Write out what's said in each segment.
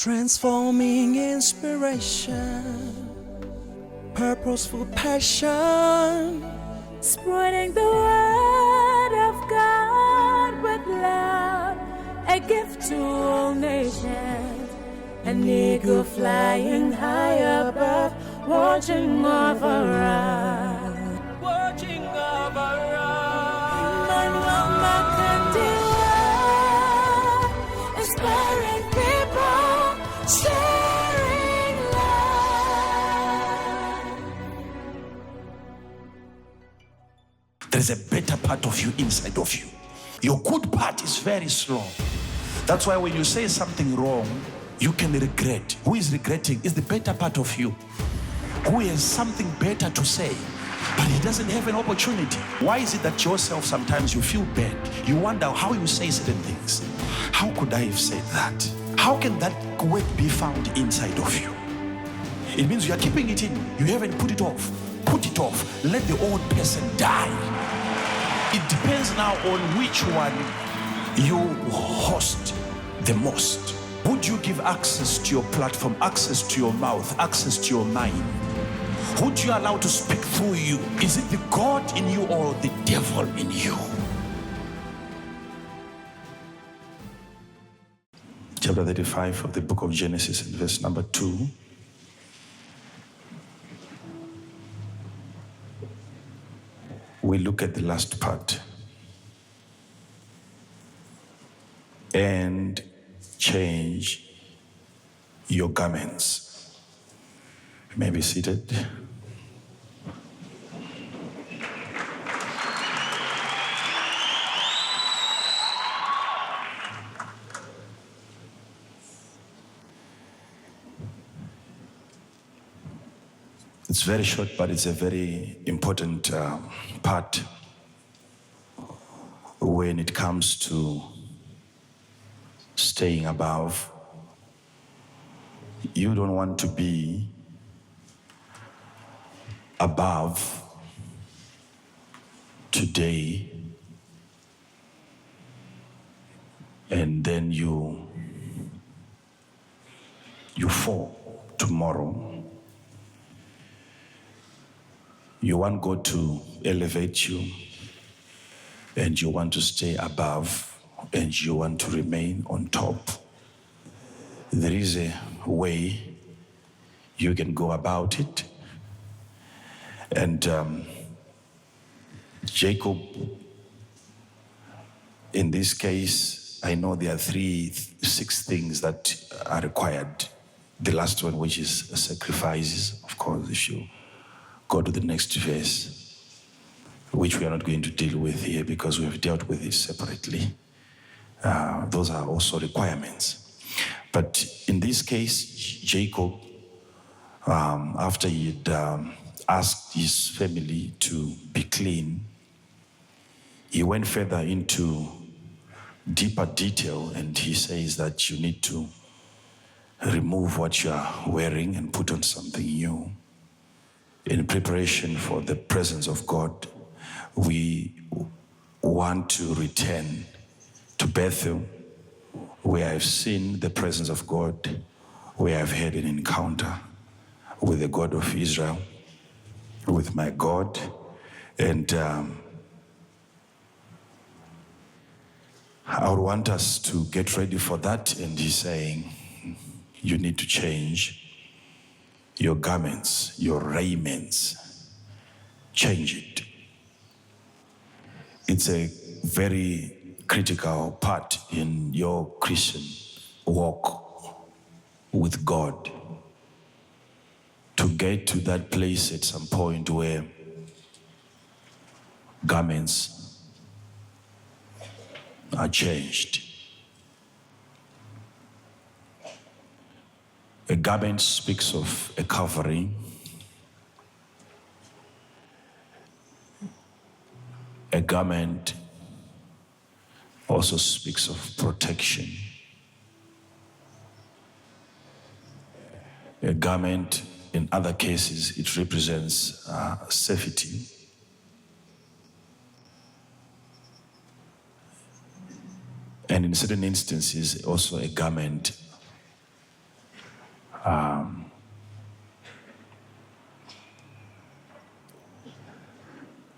Transforming inspiration, purposeful passion, spreading the word of God with love, a gift to all nations, an eagle flying high above, watching over us, watching over us. Emmanuel Makandiwa, inspiring people, sharing love. There's a better part of you inside of you. Your good part is very strong. That's why when you say something wrong, you can regret. Who is regretting is the better part of you, who has something better to say, but he doesn't have an opportunity. Why is it that yourself sometimes you feel bad? You wonder how you say certain things. How could I have said that? How can that word be found inside of you? It means you are keeping it in. You haven't put it off. Put it off. Let the old person die. It depends now on which one you host the most. Would you give access to your platform, access to your mouth, access to your mind? Would you allow to speak through you? Is it the God in you or the devil in you? Chapter 35 of the book of Genesis, and verse number 2. We look at the last part. And change your garments. You may be seated. It's very short, but it's a very important part when it comes to staying above. You don't want to be above today and then you fall tomorrow. You want God to elevate you, and you want to stay above, and you want to remain on top. There is a way you can go about it. And Jacob, in this case, I know there are 6 things that are required. The last one, which is sacrifices, of course, if you go to the next verse, which we are not going to deal with here because we have dealt with it separately. Those are also requirements. But in this case, Jacob, after he had asked his family to be clean, he went further into deeper detail, and he says that you need to remove what you are wearing and put on something new. In preparation for the presence of God, we want to return to Bethel, where I've seen the presence of God, where I've had an encounter with the God of Israel, with my God. And I would want us to get ready for that. And he's saying, you need to change your garments, your raiments. Change it. It's a very critical part in your Christian walk with God, to get to that place at some point where garments are changed. A garment speaks of a covering. A garment also speaks of protection. A garment, in other cases, it represents safety. And in certain instances, also a garment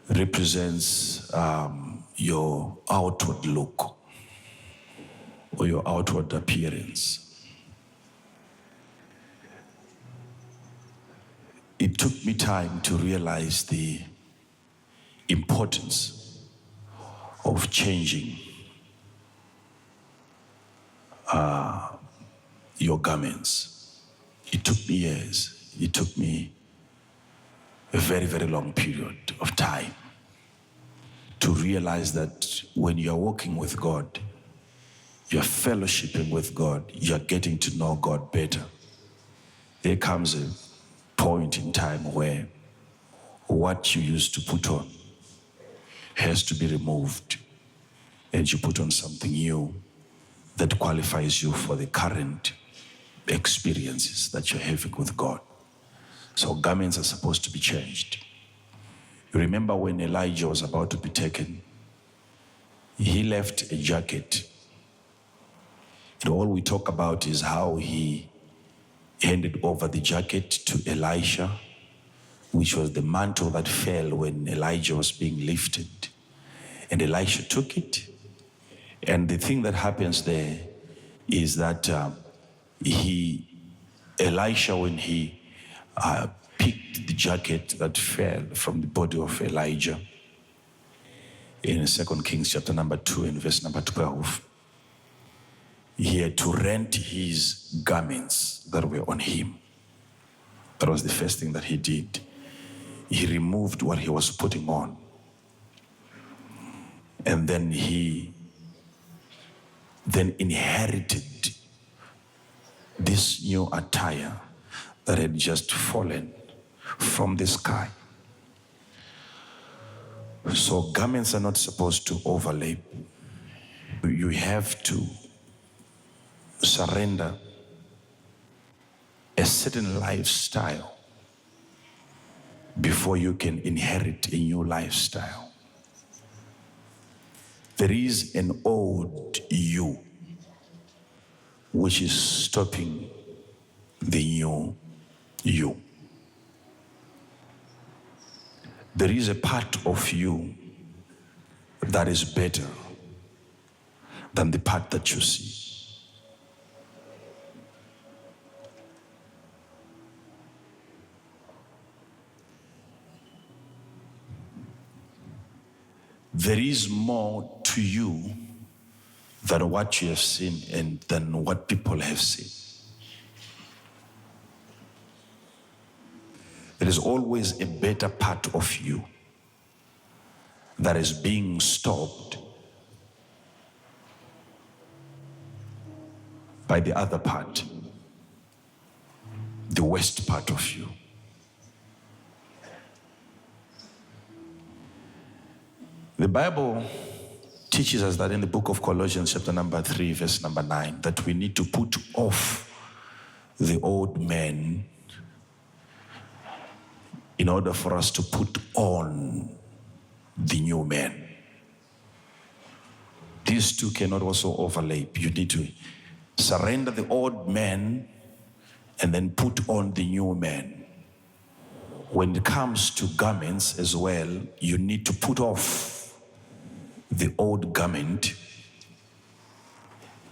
represents your outward look or your outward appearance. It took me time to realize the importance of changing your garments. It took me years. It took me a very, very long period of time to realize that when you're walking with God, you're fellowshipping with God, you're getting to know God better. There comes a point in time where what you used to put on has to be removed and you put on something new that qualifies you for the current experiences that you're having with God. So garments are supposed to be changed. You remember when Elijah was about to be taken, he left a jacket. And all we talk about is how he handed over the jacket to Elisha, which was the mantle that fell when Elijah was being lifted. And Elisha took it. And the thing that happens there is that Elisha, when he picked the jacket that fell from the body of Elijah, in 2 Kings chapter number 2 and verse number 12, he had to rent his garments that were on him. That was the first thing that he did. He removed what he was putting on. And then he inherited this new attire that had just fallen from the sky. So garments are not supposed to overlap. You have to surrender a certain lifestyle before you can inherit a new lifestyle. There is an old you which is stopping the new you. There is a part of you that is better than the part that you see. There is more to you than what you have seen and than what people have seen. There is always a better part of you that is being stopped by the other part, the worst part of you. The Bible teaches us that in the book of Colossians chapter number 3 verse number 9 that we need to put off the old man in order for us to put on the new man. These two cannot also overlap. You need to surrender the old man and then put on the new man. When it comes to garments as well, you need to put off the old garment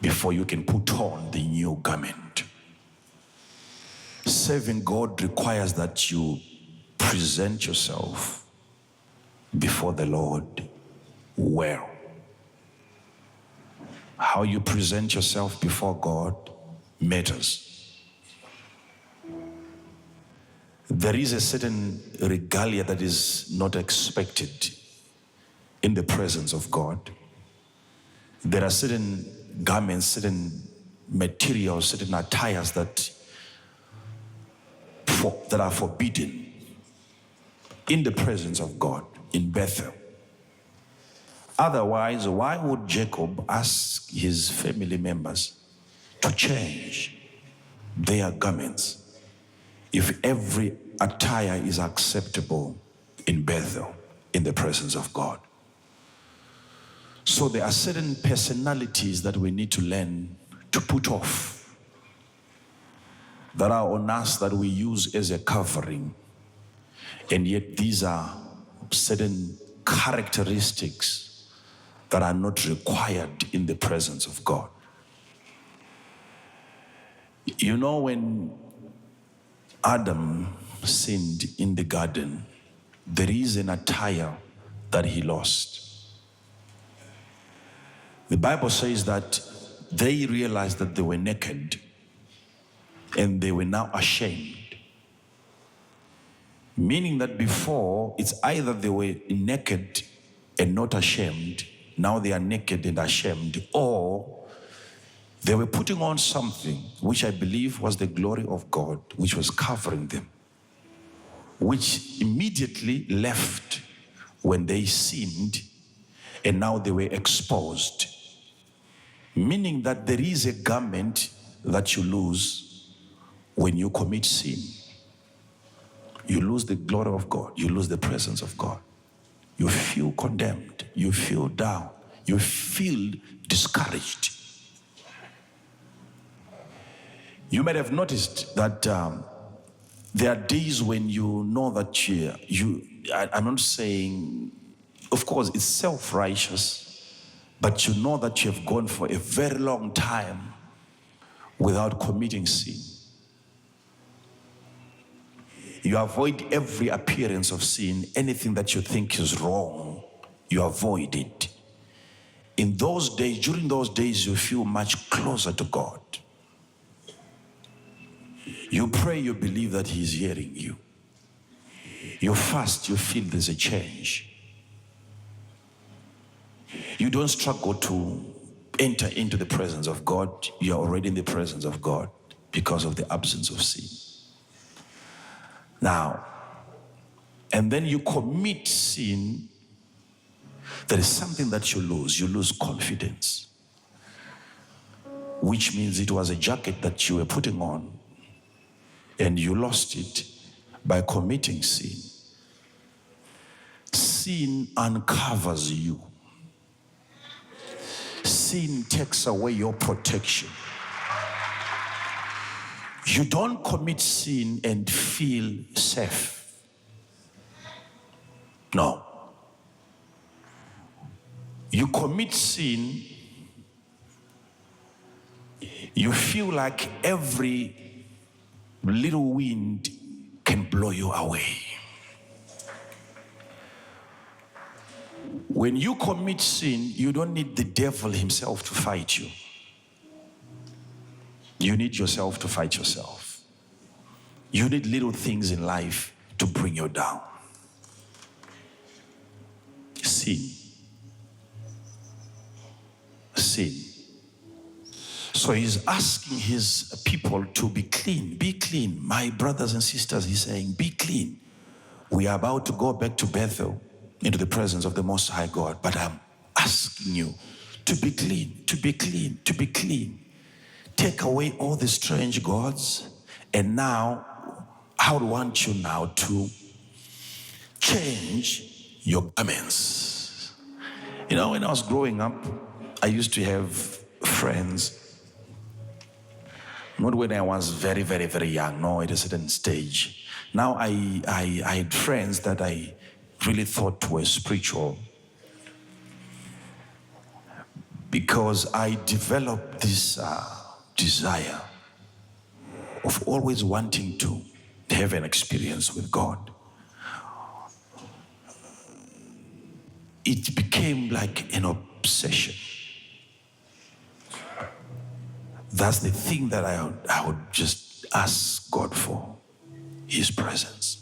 before you can put on the new garment. Serving God requires that you present yourself before the Lord well. How you present yourself before God matters. There is a certain regalia that is not expected in the presence of God. There are certain garments, certain materials, certain attires that are forbidden in the presence of God in Bethel. Otherwise, why would Jacob ask his family members to change their garments if every attire is acceptable in Bethel in the presence of God? So there are certain personalities that we need to learn to put off. that are on us that we use as a covering. And yet these are certain characteristics that are not required in the presence of God. You know, when Adam sinned in the garden, there is an attire that he lost. The Bible says that they realized that they were naked and they were now ashamed. Meaning that before, it's either they were naked and not ashamed, now they are naked and ashamed, or they were putting on something which I believe was the glory of God, which was covering them, which immediately left when they sinned, and now they were exposed. Meaning that there is a garment that you lose when you commit sin. You lose the glory of God. You lose the presence of God. You feel condemned. You feel down. You feel discouraged. You might have noticed that there are days when you know that I'm not saying, of course, it's self-righteous, but you know that you have gone for a very long time without committing sin. You avoid every appearance of sin. Anything that you think is wrong, you avoid it. In those days, during those days, you feel much closer to God. You pray, you believe that He is hearing you. You fast, you feel there's a change. You don't struggle to enter into the presence of God. You are already in the presence of God because of the absence of sin. Now, and then you commit sin, there is something that you lose. You lose confidence, which means it was a jacket that you were putting on and you lost it by committing sin. Sin uncovers you. Sin takes away your protection. You don't commit sin and feel safe. No. You commit sin, you feel like every little wind can blow you away. When you commit sin, you don't need the devil himself to fight you. You need yourself to fight yourself. You need little things in life to bring you down. Sin. Sin. So he's asking his people to be clean. Be clean. My brothers and sisters, he's saying, be clean. We are about to go back to Bethel, into the presence of the Most High God. But I'm asking you to be clean, to be clean, to be clean. Take away all the strange gods. And now, I would want you now to change your garments. You know, when I was growing up, I used to have friends. Not when I was very, very, very young, no, at a certain stage. Now I had friends that I really thought were spiritual, because I developed this desire of always wanting to have an experience with God. It became like an obsession. That's the thing that I would just ask God for, His presence.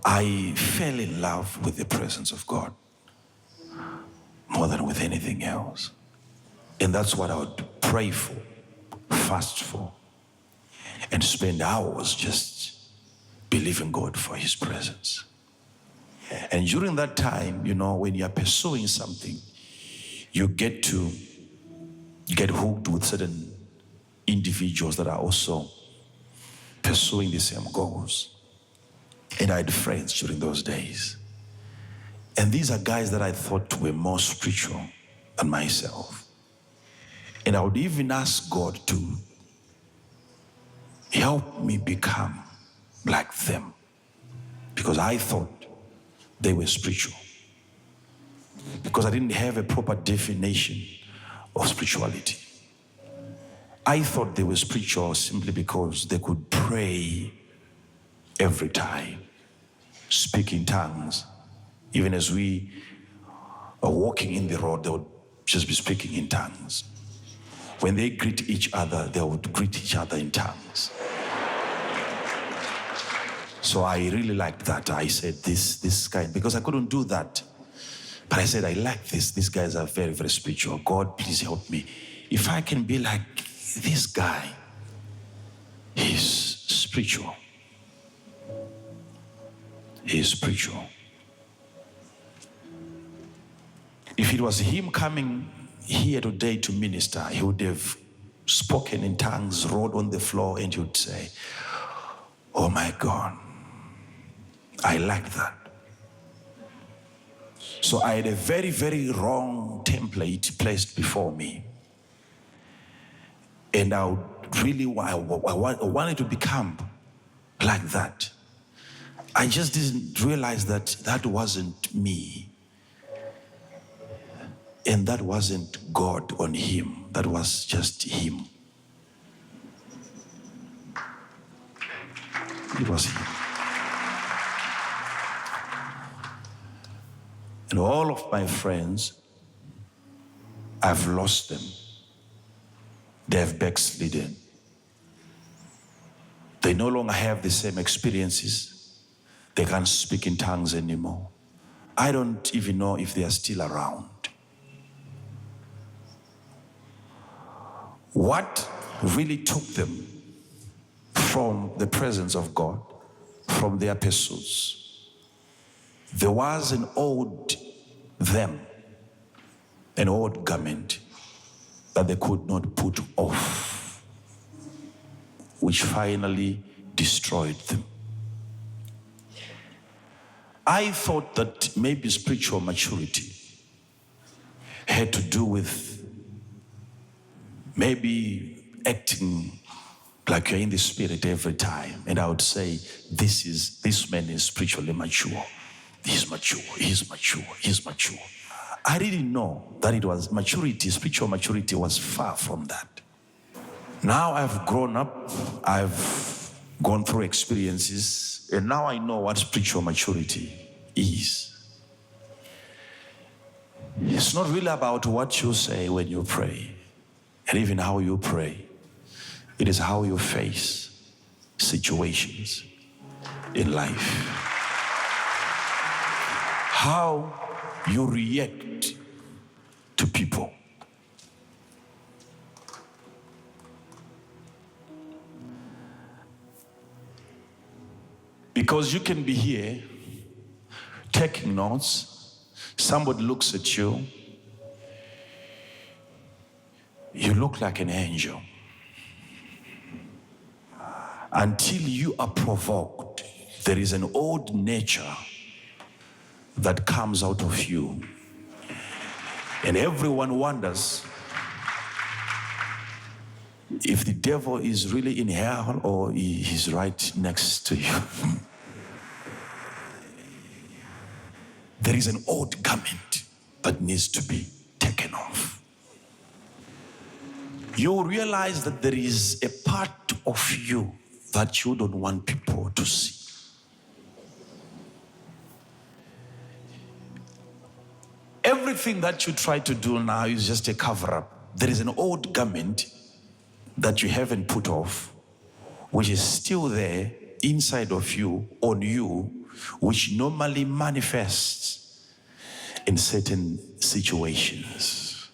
I fell in love with the presence of God more than with anything else. And that's what I would pray for, fast for, and spend hours just believing God for His presence. And during that time, you know, when you're pursuing something, you get to get hooked with certain individuals that are also pursuing the same goals. And I had friends during those days. And these are guys that I thought were more spiritual than myself. And I would even ask God to help me become like them, because I thought they were spiritual, because I didn't have a proper definition of spirituality. I thought they were spiritual simply because they could pray every time, speak in tongues. Even as we are walking in the road, they would just be speaking in tongues. When they greet each other, they would greet each other in tongues. So I really liked that. I said, this guy, because I couldn't do that. But I said, I like this. These guys are very, very spiritual. God, please help me. If I can be like this guy, he's spiritual. He's spiritual. If it was him coming here today to minister, he would have spoken in tongues, rolled on the floor, and he would say, oh my God, I like that. So I had a very, very wrong template placed before me. And I wanted to become like that. I just didn't realize that that wasn't me. And that wasn't God on him. That was just him. It was him. And all of my friends, I've lost them. They have backslidden. They no longer have the same experiences. They can't speak in tongues anymore. I don't even know if they are still around. What really took them from the presence of God, from their pursuits? There was an old garment that they could not put off, which finally destroyed them. I thought that maybe spiritual maturity had to do with maybe acting like you're in the spirit every time. And I would say, this man is spiritually mature. He's mature, he's mature, he's mature. I didn't know that it was maturity. Spiritual maturity was far from that. Now I've grown up, I've gone through experiences, and now I know what spiritual maturity is. It's not really about what you say when you pray, and even how you pray. It is how you face situations in life. How you react to people. Because you can be here taking notes, somebody looks at you, you look like an angel. Until you are provoked, there is an old nature that comes out of you. And everyone wonders if the devil is really in hell or he's right next to you. There is an old garment that needs to be taken off. You realize that there is a part of you that you don't want people to see. Everything that you try to do now is just a cover-up. There is an old garment that you haven't put off, which is still there inside of you, on you, which normally manifests in certain situations.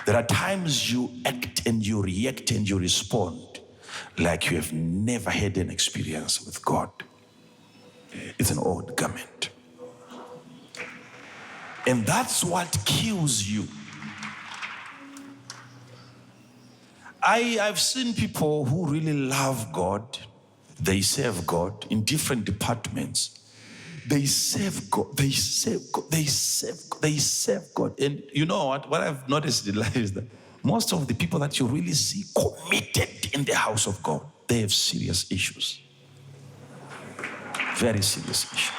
There are times you act and you react and you respond like you have never had an experience with God. It's an old garment. And that's what kills you. I've seen people who really love God. They serve God in different departments. They serve God. They serve God. They serve God. They serve God. And you know what? What I've noticed in life is that Most of the people that you really see committed in the house of God, they have serious issues. Very serious issues.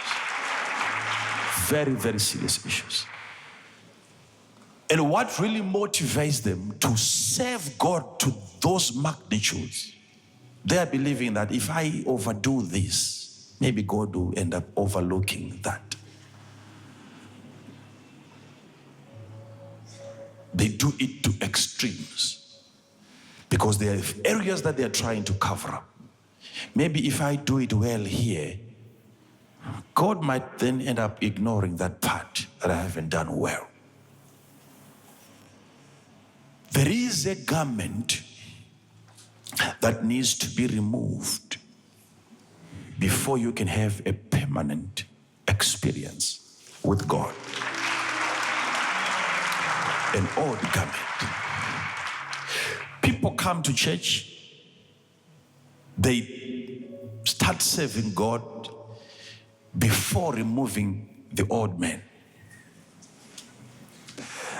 Very, very serious issues. And what really motivates them to serve God to those magnitudes, they are believing that if I overdo this, maybe God will end up overlooking that. They do it to extremes because there are areas that they are trying to cover up. Maybe if I do it well here, God might then end up ignoring that part that I haven't done well. There is a garment that needs to be removed before you can have a permanent experience with God. An old garment. People come to church, they start serving God before removing the old man.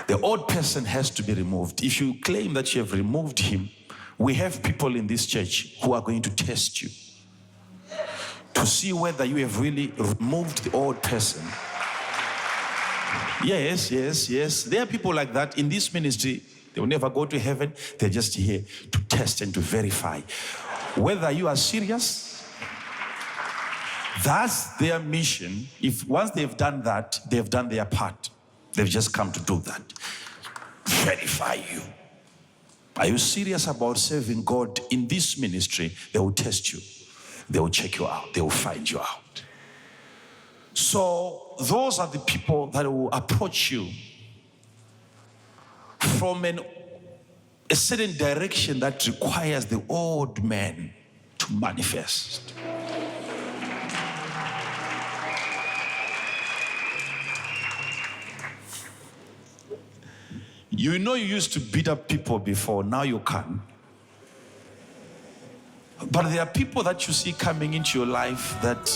The old person has to be removed. If you claim that you have removed him, we have people in this church who are going to test you to see whether you have really removed the old person. Yes. There are people like that in this ministry. They will never go to heaven. They're just here to test and to verify whether you are serious. That's their mission. If once they've done that, they've done their part. They've just come to do that. Verify you. Are you serious about serving God in this ministry? They will test you. They will check you out. They will find you out. So those are the people that will approach you from a certain direction that requires the old man to manifest. You know you used to beat up people before, now you can't. But there are people that you see coming into your life that